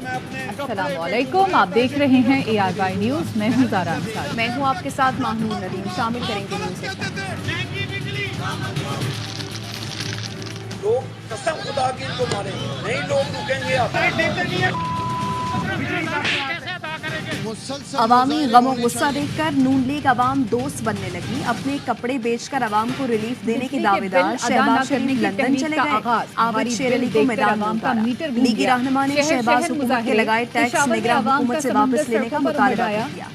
अस्सलाम वालेकुम, आप देख रहे हैं ARY न्यूज़। मैं हूँ ज़ारा अंसारी। मैं हूँ आपके साथ माहनूर नदीम। शामिल करेंगे न्यूज़ लोग कसम खुदा की इनको मारे नहीं, लोग रुकेंगे आप। अवामी गमो गुस्सा देखकर नून लीग अवाम दोस्त बनने लगी। अपने कपड़े बेचकर अवाम को रिलीफ देने के दावेदार शहबाज शरीफ लंदन चले गए। आबिद शेर अली को मैदान में उतारा। लीगी रहनुमा ने शहबाज हुकूमत के लगाए टैक्स निगरान हुकूमत से वापस लेने का मुतालबा किया।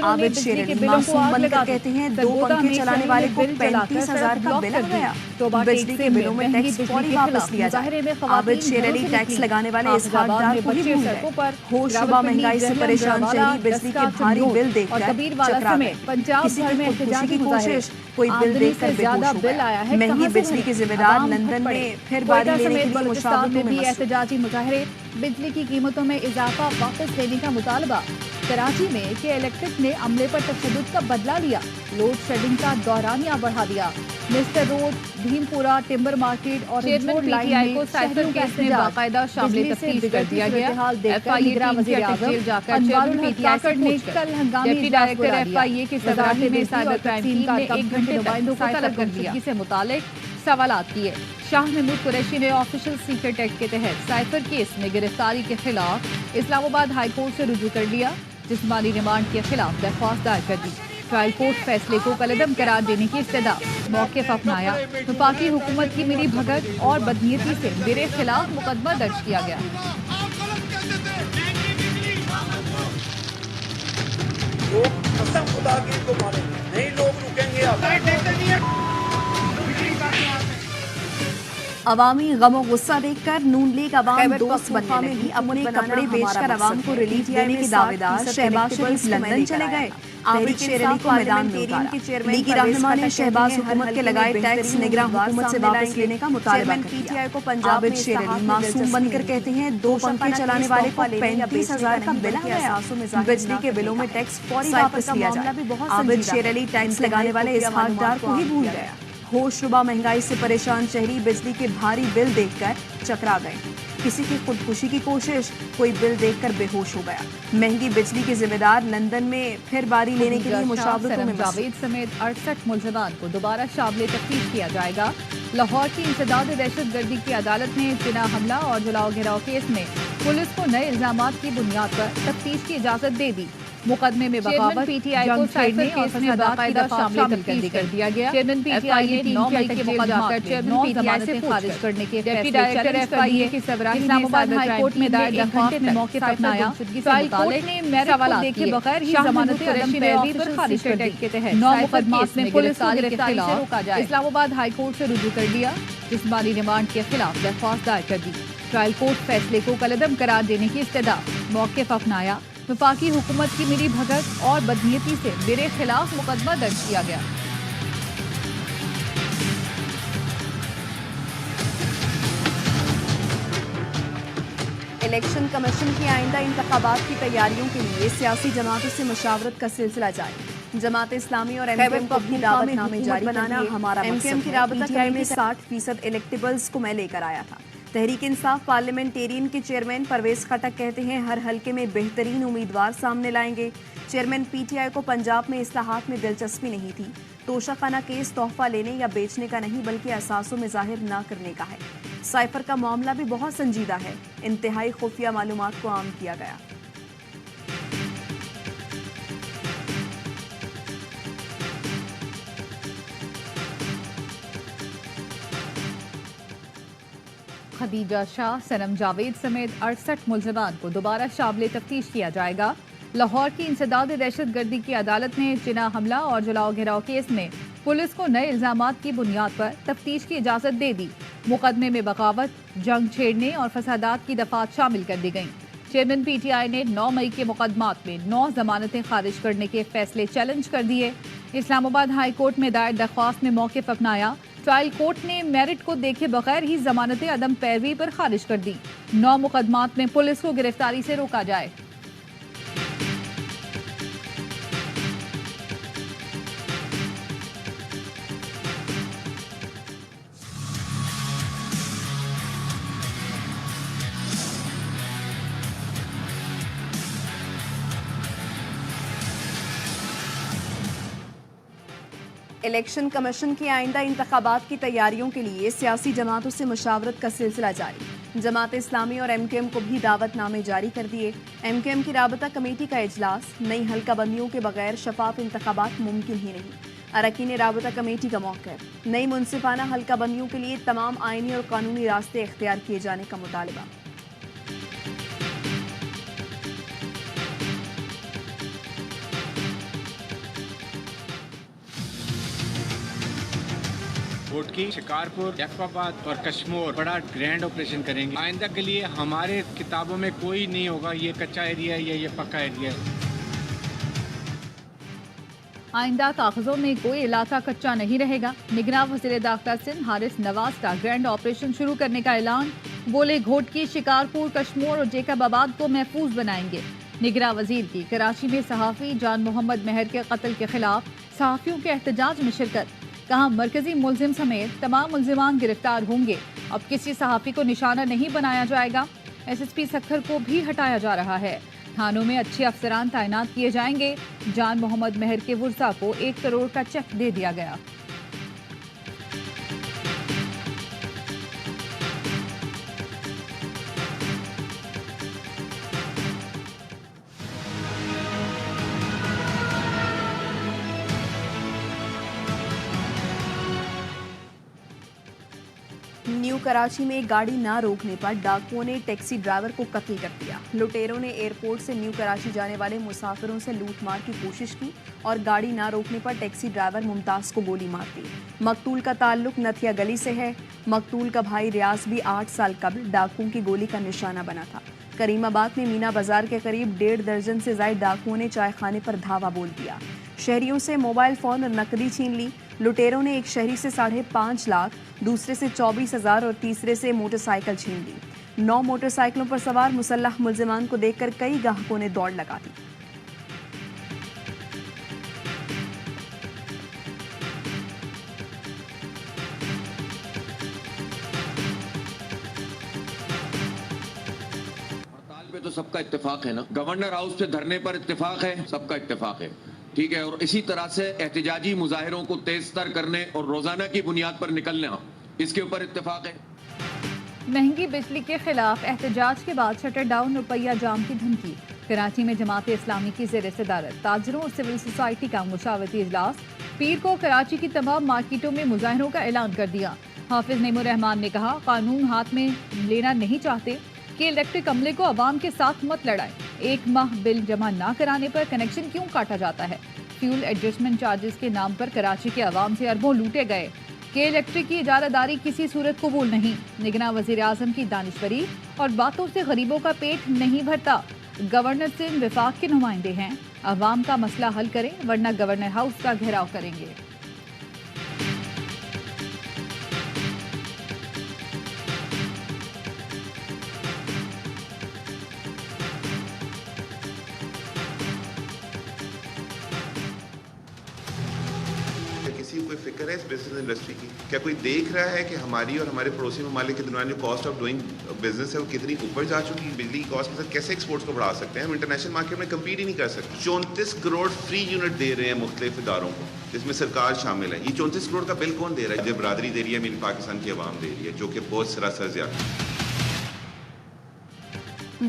आबिद शेर अली मासूम बनकर कहते हैं 2 पंखे चलाने वाले को 35,000 का बिल आ गया। बिजली के बिलों में टैक्स फौरी वापस लिया जाए। आबिद शेर अली टैक्स लगाने वाले इसहाक डार को ही भूल गए। होशरुबा महंगाई से परेशान शहरी बिजली के भारी बिल देखकर चकरा गए। किसी की खुदकुशी की कोशिश, कोई बिल देखकर बेहोश हो गया। महंगी बिजली के जिम्मेदार लंदन में फिर बारी लेने के लिए मुशावरतों में एहतजाजी मुजाहरे। बिजली की कीमतों में इजाफा वापस लेने का मुतालबा। कराची में के इलेक्ट्रिक ने अमले पर तशद्दुद का बदला लिया। लोड शेडिंग का दौरानिया बढ़ा दिया। Mister road, Bhimpura, timber market और चेयरमैन PTI को साइफर केस में बाकायदा शामिल तफ्तीश कर दिया गया। FIA वज़ीर आज़म चेयरमैन PTI से पूछकर डिप्टी डायरेक्टर FIA के सदारती में साइबर क्राइम टीम ने 1 घंटे तक साइफर गुमशुदगी से मुतालिक सवालात किए। शाह महमूद कुरैशी ने ऑफिशियल सीक्रेट एक्ट के तहत साइफर केस में गिरफ्तारी के खिलाफ इस्लामाबाद हाई कोर्ट से रुजू कर लिया। जिस्मानी रिमांड के खिलाफ दरख्वास्त दायर कर दी। ट्रायल कोर्ट फैसले को कलअदम करार देने की इस्तदा। मौक़िफ़ अपनाया। वफाकी हुकूमत की मिली भगत और बदनीयती से मेरे खिलाफ मुकदमा दर्ज किया गया। लोग कसम खुदा की इनको मारे नहीं, लोग रुकेंगे आप। अवामी गमो गुस्सा देखकर नून लीग अवाम दोस्त बनने लगी। अपने कपड़े बेचकर अवाम को रिलीफ देने के दावेदार शहबाज शरीफ लंदन चले गए। आबिद शेर अली को मैदान में उतारा। लीगी रहनुमा ने शहबाज हुकूमत के लगाए टैक्स निगरान हुकूमत से वापस लेने का मुतालबा किया। आबिद शेर अली मासूम बनकर कहते हैं 2 पंखे चलाने वाले को 35,000 का बिल आ गया। बिजली के बिलों में टैक्स फौरी वापस लिया जाए। आबिद शेर अली टैक्स लगाने वाले इसहाक डार को ही भूल गया। होशरुबा महंगाई से परेशान शहरी बिजली के भारी बिल देखकर चकरा गए। किसी की खुदकुशी की कोशिश, कोई बिल देखकर बेहोश हो गया। महंगी बिजली के जिम्मेदार लंदन में फिर बारी लेने के लिए मुशावरतों में जावेद समेत 68 मुलजमान को दोबारा शामिल तफ्तीश किया जाएगा। लाहौर की इंसदाद दहशत गर्दी की अदालत ने जिना हमला और जलाओ घिराव केस में पुलिस को नए इल्जामात की बुनियाद पर तफ्तीश की इजाजत दे दी। मुकदमे में बगावत, PTI को साइबर केस में बाकायदा शामिल कर दिया गया। चेयरमैन PTI ने 9 मई के मुकदमा चेयरमैन PTI से खारिज करने के डिप्टी डायरेक्टर FIA की सवराही इस्लामाबाद हाई कोर्ट में दायर दरख्वास्त में मौके पर अपनाया। ट्रायल कोर्ट ने सवालात देखे बगैर ही जमानत अदम पैरवी पर खारिज कर दी के तहत 9 मुकदमात में पुलिस को गिरफ्तारी से रोका जाए। इस्लामाबाद हाई कोर्ट से रुजू कर लिया। जिस्मानी रिमांड के खिलाफ दरख्वास्त दायर कर दी। ट्रायल कोर्ट फैसले को कलअदम करार देने की इस्तदा। मौक़िफ़ अपनाया। वफाकी हुकूमत की मिली भगत और बदनीयती से मेरे खिलाफ मुकदमा दर्ज किया गया। इलेक्शन कमीशन की आइंदा इंतखाबात की तैयारियों के लिए सियासी जमातों से मशावरत का सिलसिला जारी। जमात इस्लामी और MKM को अपनी दावतनामे जारी बनाना हमारा MKM की राबता कमेटी में 60% इलेक्टेबल्स को मैं लेकर आया था। तहरीक इंसाफ पार्लियामेंटेरियन के चेयरमैन परवेज खटक कहते हैं हर हलके में बेहतरीन उम्मीदवार सामने लाएंगे। चेयरमैन PTI को पंजाब में इस्लाहात में दिलचस्पी नहीं थी। तोशाखाना केस तोहफा लेने या बेचने का नहीं बल्कि असासों में जाहिर न करने का है। साइफर का मामला भी बहुत संजीदा है। इंतहाई खुफिया मालूमात को आम किया गया। खदीजा शाह, सनम जावेद समेत 68 मुलजमान को दोबारा शामिल तफ्तीश किया जाएगा। लाहौर की इंसदाद दहशत गर्दी की अदालत ने जिना हमला और जलाओ घिराव केस में पुलिस को नए इल्जामात की बुनियाद पर तफ्तीश की इजाजत दे दी। मुकदमे में बगावत, जंग छेड़ने और फसादात की दफात शामिल कर दी गईं। चेयरमैन PTI ने 9 मई के मुकदमात में 9 जमानतें खारिज करने के फैसले चैलेंज कर दिए। इस्लामाबाद हाई कोर्ट में दायर दरख्वास्त में मौक़िफ़ अपनाया। ट्रायल कोर्ट ने मेरिट को देखे बगैर ही जमानतें अदम पैरवी पर खारिज कर दी। 9 मुकदमात में पुलिस को गिरफ्तारी से रोका जाए। इलेक्शन कमीशन की आइंदा इंतखाबात की तैयारियों के लिए सियासी जमातों से मुशावरत का सिलसिला जारी। जमात इस्लामी और एमकेएम को भी दावतनामे जारी कर दिए। एमकेएम की राबता कमेटी का इजलास, नई हल्का बंदियों के बगैर शफाफ इंतखाबात मुमकिन ही नहीं। अरकान राबता कमेटी का मौक़िफ़, नई मुनसिफाना हल्का बंदियों के लिए तमाम आइनी और कानूनी रास्ते इख्तियार किए जाने का मुतालबा। कोटकी, शिकारपुर, जफराबाद और कश्मीर बड़ा ग्रैंड ऑपरेशन करेंगे। आइंदा के लिए हमारे किताबों में कोई नहीं होगा ये कच्चा एरिया है या ये पक्का एरिया है। आइंदा कागजों में कोई इलाका कच्चा नहीं रहेगा। निगरान वज़ीर दाखिला सिंध हारिस नवाज का ग्रैंड ऑपरेशन शुरू करने का ऐलान। बोले घोटकी, शिकारपुर, कश्मीर और जेकबाबाद को महफूज बनाएंगे। निगरान वज़ीर की कराची में सहाफ़ी जान मोहम्मद मेहर के कत्ल के खिलाफ सहाफ़ियों के एहतजाज में शिरकत। कहा मरकजी मुलजिम समेत तमाम मुलजिमान गिरफ्तार होंगे। अब किसी सहाफ़ी को निशाना नहीं बनाया जाएगा। SSP सक्खर को भी हटाया जा रहा है। थानों में अच्छे अफसरान तैनात किए जाएंगे। जान मोहम्मद मेहर के वर्सा को 1 करोड़ का चेक दे दिया गया। न्यू कराची में गाड़ी ना रोकने पर डाकुओं ने टैक्सी ड्राइवर को कत्ल कर दिया। लुटेरों ने एयरपोर्ट से न्यू कराची जाने वाले मुसाफिरों से लूटमार की कोशिश की और गाड़ी ना रोकने पर टैक्सी ड्राइवर मुमताज को गोली मार दी। मकतूल का ताल्लुक नथिया गली से है। मकतूल का भाई रियाज भी 8 साल कबल डाकुओं की गोली का निशाना बना था। करीमाबाद में मीना बाजार के करीब 1.5 दर्जन से ज्यादा डाकुओं ने चाय खाने पर धावा बोल दिया। शहरियों से मोबाइल फोन और नकदी छीन ली। लुटेरों ने एक शहरी से 5.5 लाख, दूसरे से 24,000 और तीसरे से मोटरसाइकिल छीन ली। 9 मोटरसाइकिलों पर सवार मुसल्लह मुलजिमान को देखकर कई ग्राहकों ने दौड़ लगा दी। हड़ताल पे तो सबका इत्तेफाक है ना, गवर्नर हाउस पे धरने पर इत्तेफाक है, सबका इत्तेफाक है, ठीक है। और इसी तरह से एहतजाजी मुजाहिरों को तेज तर करने और रोजाना की बुनियाद पर निकलना, इसके ऊपर इत्तेफाक है। महंगी बिजली के खिलाफ एहतजाज के बाद शटर डाउन, रुपया जाम की धमकी। कराची में जमात इस्लामी की ज़ेर सदारत ताजरों और सिविल सोसाइटी का मुशावरती इजलास। पीर को कराची की तमाम मार्केटों में मुजाहरों का ऐलान कर दिया। हाफिज नईमुर रहमान ने कहा कानून हाथ में लेना नहीं चाहते कि इलेक्ट्रिक अमले को अवाम के साथ मत लड़ाएं। 1 माह बिल जमा ना कराने पर कनेक्शन क्यों काटा जाता है। फ्यूल एडजस्टमेंट चार्जेस के नाम पर कराची के अवाम से अरबों लूटे गए। के इलेक्ट्रिक की इजारादारी किसी सूरत कबूल नहीं। निगरान वज़ीर आज़म की दानिशवरी और बातों से गरीबों का पेट नहीं भरता। गवर्नर सिंध विफाक के नुमाइंदे हैं। अवाम का मसला हल करें वरना गवर्नर हाउस का घेराव करेंगे। किसी को कोई फिक्र है इस बिजनेस इंडस्ट्री की? क्या कोई देख रहा है कि हमारी और हमारे पड़ोसी ममालिक के दरमियान जो कॉस्ट ऑफ डूइंग बिजनेस है वो कितनी ऊपर जा चुकी है? बिजली की कॉस्ट के साथ कैसे एक्सपोर्ट्स को बढ़ा सकते हैं? हम इंटरनेशनल मार्केट में कम्पीट ही नहीं कर सकते। 34 करोड़ फ्री यूनिट दे रहे हैं मुख्तलिफ इदारों को, जिसमें सरकार शामिल है। ये 34 करोड़ का बिल कौन दे रहा है? जो बरादरी दे रही है, मेरी पाकिस्तान की आवाम दे रही है, जो कि बहुत सरासर ज्यादा।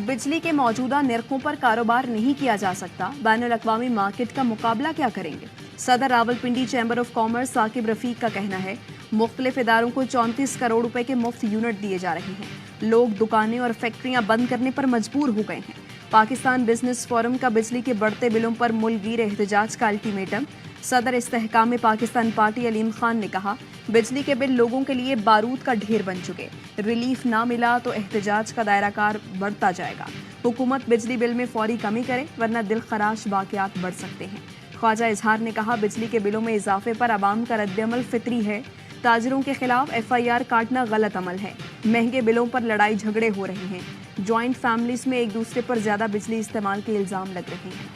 बिजली के मौजूदा निरखों पर कारोबार नहीं किया जा सकता। बैनुल अक़वामी मार्केट का मुकाबला क्या करेंगे? सदर Rawalpindi chamber of commerce Saqib Rafiq का कहना है मुख्तलिफ इदारों को 34 करोड़ रुपए के मुफ्त यूनिट दिए जा रहे हैं। लोग दुकानें और फैक्ट्रियां बंद करने पर मजबूर हो गए हैं। पाकिस्तान बिजनेस फोरम का बिजली के बढ़ते बिलों पर मुल्कगीर एहतजाज का अल्टीमेटम। सदर इस्तेहकाम पाकिस्तान पार्टी अलीम खान ने कहा बिजली के बिल लोगों के लिए बारूद का ढेर बन चुके। रिलीफ ना मिला तो एहतजाज का दायराकार बढ़ता जाएगा। हुकूमत बिजली बिल में फौरी कमी करे वरना दिल खराश वाक़यात बढ़ सकते हैं। ख्वाजा इजहार ने कहा बिजली के बिलों में इजाफे पर अवाम का रद्दअमल फितरी है। ताजरों के खिलाफ FIR काटना गलत अमल है। महंगे बिलों पर लड़ाई झगड़े हो रहे हैं। जॉइंट फैमिलीज में एक दूसरे पर ज्यादा बिजली इस्तेमाल के इल्जाम लग रहे हैं।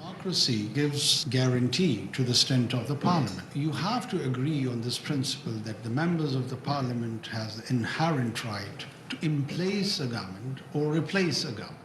Democracy gives guarantee to the strength of the parliament. You have to agree on this principle that the members of the parliament has the inherent right to emplace a government or replace a government.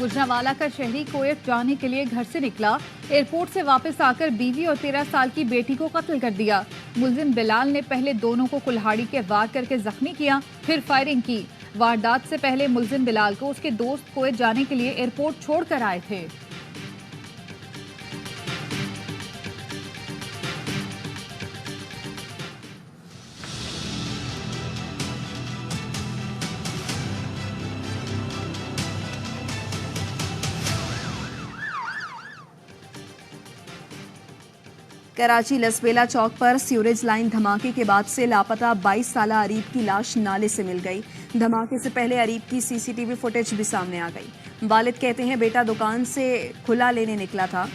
Gujranwala का शहरी कोयत जाने के लिए घर से निकला, airport से वापस आकर बीवी और 13 साल की बेटी को कत्ल कर दिया। मुलजिम बिलाल ने पहले दोनों को कुल्हाड़ी के वार करके जख्मी किया, फिर फायरिंग की। वारदात से पहले मुलजिम बिलाल को उसके दोस्त कोयत जाने के लिए एयरपोर्ट छोड़कर आए थे। कराची लसबेला चौक पर सीवरेज लाइन धमाके के बाद से लापता 22 साला अरीब की लाश नाले से मिल गई। धमाके से पहले अरीब की सीसीटीवी फुटेज भी सामने आ गई। वालिद कहते हैं बेटा दुकान से खुला लेने निकला था,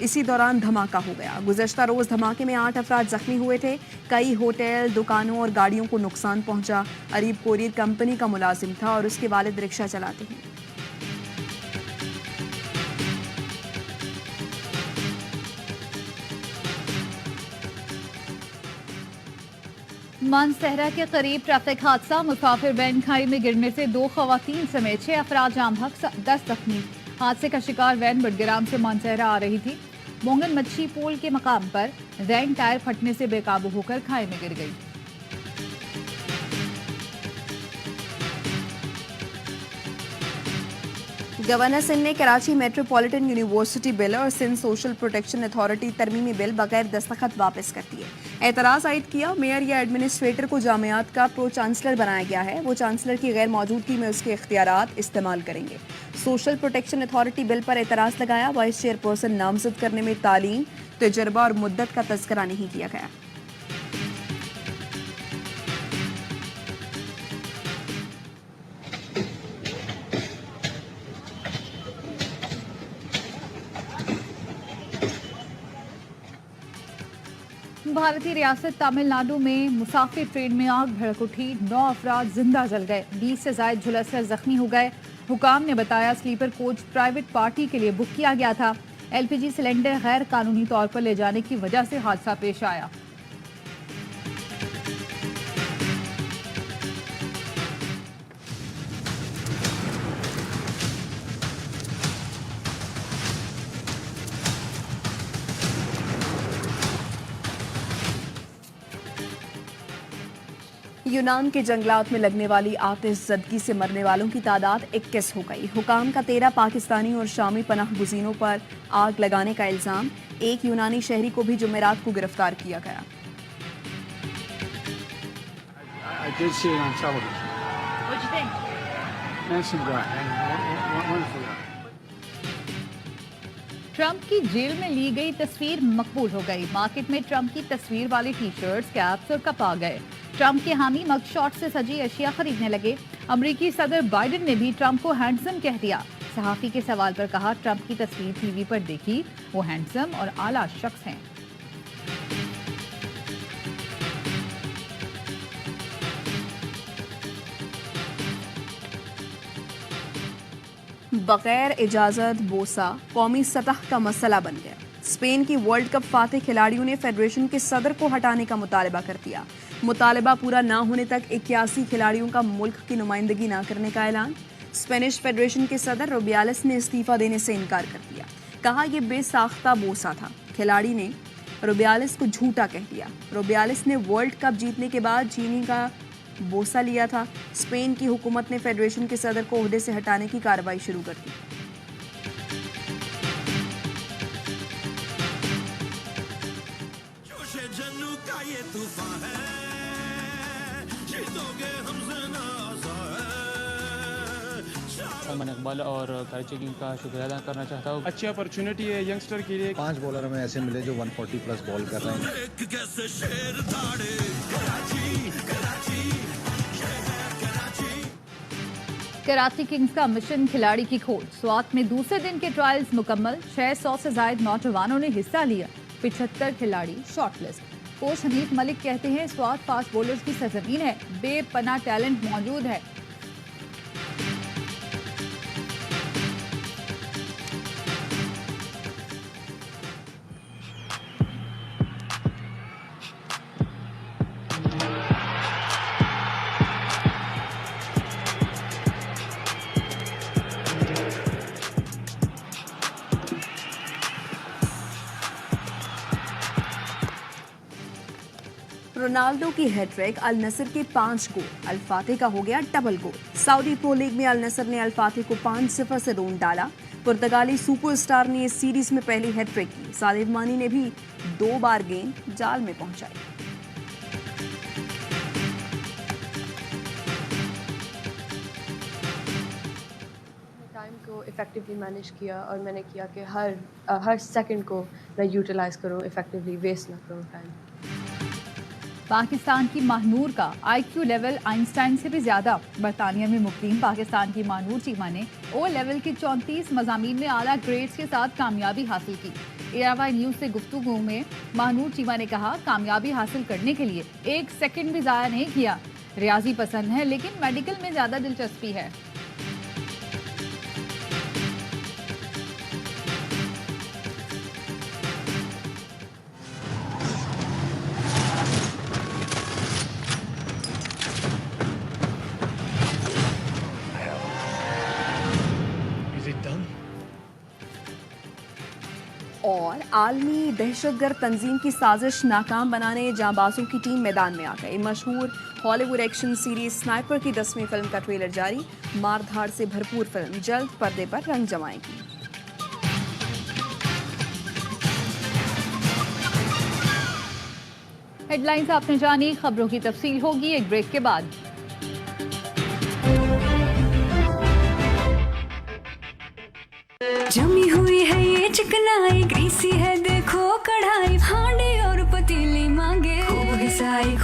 इसी दौरान धमाका हो गया। गुज़श्ता रोज धमाके में 8 अफराद जख्मी हुए थे। कई होटल, दुकानों और गाड़ियों को नुकसान पहुंचा। अरीब कोरियर कंपनी का मुलाजिम था और उसके वालिद रिक्शा चलाते हैं। मानसहरा के करीब ट्रैफिक हादसा, मुसाफिर वैन खाई में गिरने से 2 खवातीन समेत 6 अफराद जाम हक, 10 जख्मी। हादसे का शिकार वैन बडग्राम से मानसहरा आ रही थी। मोंगन मच्छी पुल के मकाम पर वैन टायर फटने से बेकाबू होकर खाई में गिर गई। गवर्नर सिंध ने कराची मेट्रोपॉलिटन यूनिवर्सिटी बिल और सिंध सोशल प्रोटेक्शन अथॉरिटी तरमीमी बिल बगैर दस्तखत वापस कर दिए। एतराज़ आयद किया, मेयर या एडमिनिस्ट्रेटर को जामियात का प्रो चांसलर बनाया गया है, वो चांसलर की गैर मौजूदगी में उसके इख्तियारात इस्तेमाल करेंगे। सोशल प्रोटेक्शन अथॉरिटी बिल पर एतराज़ लगाया, वाइस चेयरपर्सन नामजद करने में तालीम, तजर्बा और मुद्दत का तज़किरा नहीं किया गया। भारतीय रियासत तमिलनाडु में मुसाफिर ट्रेन में आग भड़क उठी, 9 अफराद जिंदा जल गए, 20 से ज्यादा झुलसकर जख्मी हो गए। हुकाम ने बताया स्लीपर कोच प्राइवेट पार्टी के लिए बुक किया गया था। एलपीजी सिलेंडर गैर कानूनी तौर पर ले जाने की वजह से हादसा पेश आया। यूनान के जंगलात में लगने वाली आतिशज़दगी से मरने वालों की तादाद 21 हो गई। हुकाम का 13 पाकिस्तानी और शामी पनाह गुज़ीनों पर आग लगाने का इल्ज़ाम। एक यूनानी शहरी को भी जुमेरात को गिरफ्तार किया गया। ट्रंप की जेल में ली गई तस्वीर मकबूल हो गई। मार्केट में ट्रंप की तस्वीर वाली टी शर्ट्स, कैप्स और कप आ गए। ट्रंप के हामी मग शॉट से सजी अशिया खरीदने लगे। अमेरिकी सदर बाइडेन ने भी ट्रंप को हैंडसम कह दिया। सहाफी के सवाल पर कहा, ट्रंप की तस्वीर टीवी पर देखी, वो हैंडसम और आला शख्स हैं। बगैर इजाजत बोसा कौमी सतह का मसला बन गया। स्पेन की वर्ल्ड कप फातेह खिलाड़ियों ने फेडरेशन के सदर को हटाने का मुतालबा कर दिया। मुतालबा पूरा ना होने तक 81 खिलाड़ियों का मुल्क की नुमाइंदगी ना करने का ऐलान। स्पेनिश फेडरेशन के सदर रुबियालिस ने इस्तीफा देने से इनकार कर दिया। कहा यह बेसाख्ता बोसा था। खिलाड़ी ने रुबियालिस को झूठा कह दिया। रुबियालिस ने वर्ल्ड कप जीतने के बाद चीनी का बोसा लिया था। स्पेन की हुकूमत ने फेडरेशन के सदर को ओहदे से हटाने की कार्रवाई शुरू कर दी। अमन इकबाल और कराची किंग का शुक्रिया अदा करना चाहता हूँ। अच्छी अपॉर्चुनिटी है यंगस्टर के लिए। 5 बॉलर हमें ऐसे मिले जो 140 प्लस बॉल कर रहे हैं। कराची किंग्स का मिशन खिलाड़ी की खोज। स्वात में दूसरे दिन के ट्रायल्स मुकम्मल। 600 से ज्यादा नौजवानों ने हिस्सा लिया। 75 खिलाड़ी शॉर्टलिस्ट। कोच हनीफ मलिक कहते हैं स्वात फास्ट बॉलर्स की सरजमीन है, बेपनाह टैलेंट मौजूद है। रोनाल्डो की हैट्रिक, अल नसर के 5 गोल, अल फातिह का हो गया डबल गोल। सऊदी प्रो लीग में अल नसर ने अल फातिह को 5-0 से रोन डाला। पुर्तगाली सुपरस्टार ने इस सीरीज में पहली हैट्रिक की। सादिक मानी ने भी 2 बार गेंद जाल में पहुंचाई। टाइम को इफ़ेक्टिवली मैनेज किया और मैंने किया कि हर सेकंड को मैं यूटिलाइज करूं, इफ़ेक्टिवली वेस्ट ना करूं टाइम। पाकिस्तान की महानूर का IQ लेवल आइंस्टाइन से भी ज़्यादा। बरतानिया में मुक़ीम पाकिस्तान की महानूर चीमा ने O लेवल के 34 मज़ामीन में आला ग्रेड्स के साथ कामयाबी हासिल की। ARY न्यूज़ से गुफ्तगू में महानूर चीमा ने कहा, कामयाबी हासिल करने के लिए 1 सेकंड भी ज़ाया नहीं किया। रियाजी पसंद है लेकिन मेडिकल में ज़्यादा दिलचस्पी है। और आलमी दहशतगर्द तंजीम की साजिश नाकाम बनाने जांबाजों की टीम मैदान में आ गई। मशहूर हॉलीवुड एक्शन सीरीज स्नाइपर की 10वीं फिल्म का ट्रेलर जारी। मारधाड़ से भरपूर फिल्म जल्द पर्दे पर रंग जमाएगी। हेडलाइंस आपने जानी, खबरों की तफसील होगी एक ब्रेक के बाद। जमी हुई है ये चिकनाई, ग्रीसी है देखो कढ़ाई, हांडी और पतीली मांगे, खूब घिसाई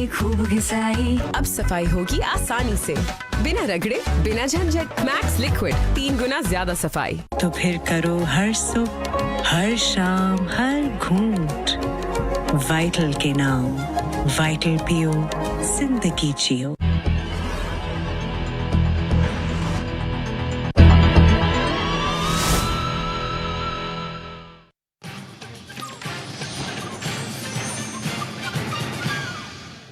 खूब घिसाई। अब सफाई होगी आसानी से, बिना रगड़े बिना झंझट। मैक्स लिक्विड 3 गुना ज्यादा सफाई। तो फिर करो हर सुबह हर शाम हर घूंट वाइटल के नाम। वाइटल पियो, जिंदगी जियो।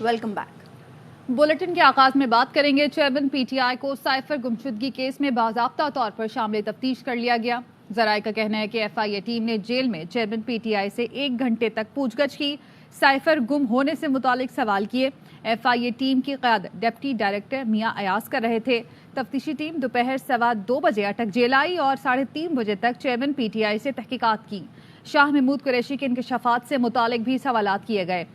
Welcome back. बुलेटिन के आगाज में बात करेंगे चेयरमैन PTI को साइफर गुमशुदगी केस में बाज़ाब्ता तौर पर शामिल तफ्तीश कर लिया गया। ज़राए का कहना है कि FIA टीम ने जेल में चेयरमैन PTI से 1 घंटे तक पूछगछ की, साइफर गुम होने से मुतालिक सवाल किए। FIA टीम की क़यादत डिप्टी डायरेक्टर मियां अयाज कर रहे थे। तफ्तीशी टीम दोपहर 2:15 बजे अटक जेल आई और 3:30 बजे तक चेयरमैन PTI से तहकीकात की। शाह महमूद कुरैशी के इंकशाफात से मुतालिक भी सवालात किए गए।